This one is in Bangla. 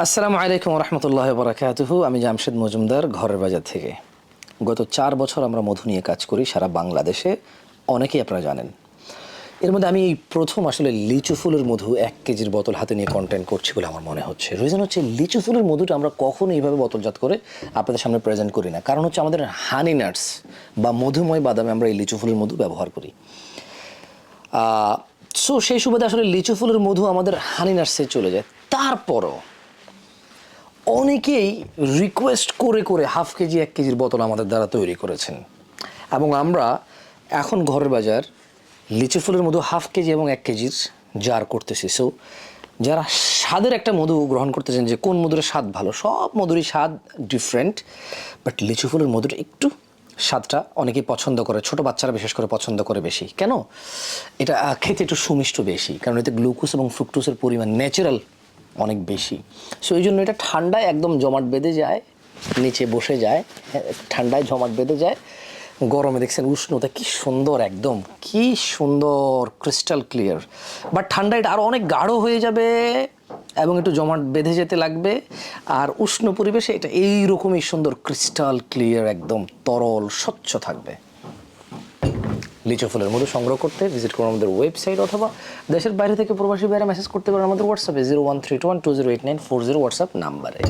আসসালামু আলাইকুম রহমতুল্লাহ বরাকাতুহু। আমি জামশেদ মজুমদার, ঘরের বাজার থেকে। গত 4 বছর আমরা মধু নিয়ে কাজ করি সারা বাংলাদেশে, অনেকেই আপনারা জানেন। এর মধ্যে আমি এই প্রথম আসলে লিচু ফুলের মধু 1 কেজির বোতল হাতে নিয়ে কন্টেন্ট করছি বলে আমার মনে হচ্ছে। রিজন হচ্ছে লিচু ফুলের মধুটা আমরা কখনো এইভাবে বোতলজাত করে আপনাদের সামনে প্রেজেন্ট করি না, কারণ হচ্ছে আমাদের হানি নাটস বা মধুময় বাদামে আমরা এই লিচু ফুলের মধু ব্যবহার করি। সো সেই সুবাদে আসলে লিচু ফুলের মধু আমাদের হানি নাটসে চলে যায়। তারপরও অনেকেই রিকোয়েস্ট করে করে হাফ কেজি 1 কেজির বোতল আমাদের দ্বারা তৈরি করেছেন, এবং আমরা এখন ঘরের বাজার লিচু ফুলের মধু হাফ কেজি এবং 1 কেজির জার করতেছি। সো যারা স্বাদের একটা মধু গ্রহণ করতেছেন, যে কোন মধুর স্বাদ ভালো, সব মধুরই স্বাদ ডিফারেন্ট, বাট লিচু ফুলের মধুটা একটু স্বাদটা অনেকেই পছন্দ করে, ছোট বাচ্চারা বিশেষ করে পছন্দ করে বেশি। কেন? এটা খেতে একটু সুমিষ্ট বেশি, কারণ এতে গ্লুকোজ এবং ফ্রুক্টোজের পরিমাণ ন্যাচারাল অনেক বেশি। সো এই জন্য এটা ঠান্ডায় একদম জমাট বেঁধে যায়, নিচে বসে যায়, ঠান্ডায় জমাট বেঁধে যায়। গরমে দেখছেন উষ্ণতা কি সুন্দর, একদম কি সুন্দর ক্রিস্টাল ক্লিয়ার। বাট ঠান্ডায় এটা আরও অনেক গাঢ় হয়ে যাবে এবং একটু জমাট বেঁধে যেতে লাগবে। আর উষ্ণ পরিবেশে এটা এইরকমই সুন্দর ক্রিস্টাল ক্লিয়ার, একদম তরল স্বচ্ছ থাকবে। লিচু ফুলের মধু সংগ্রহ করতে ভিজিট করুন আমাদের ওয়েবসাইট, অথবা দেশের বাইরে থেকে প্রবাসী বাইরে মেসেজ করতে পারেন আমাদের হোয়াটসঅ্যাপে 01321208940 হোয়াটসঅ্যাপ নাম্বারে।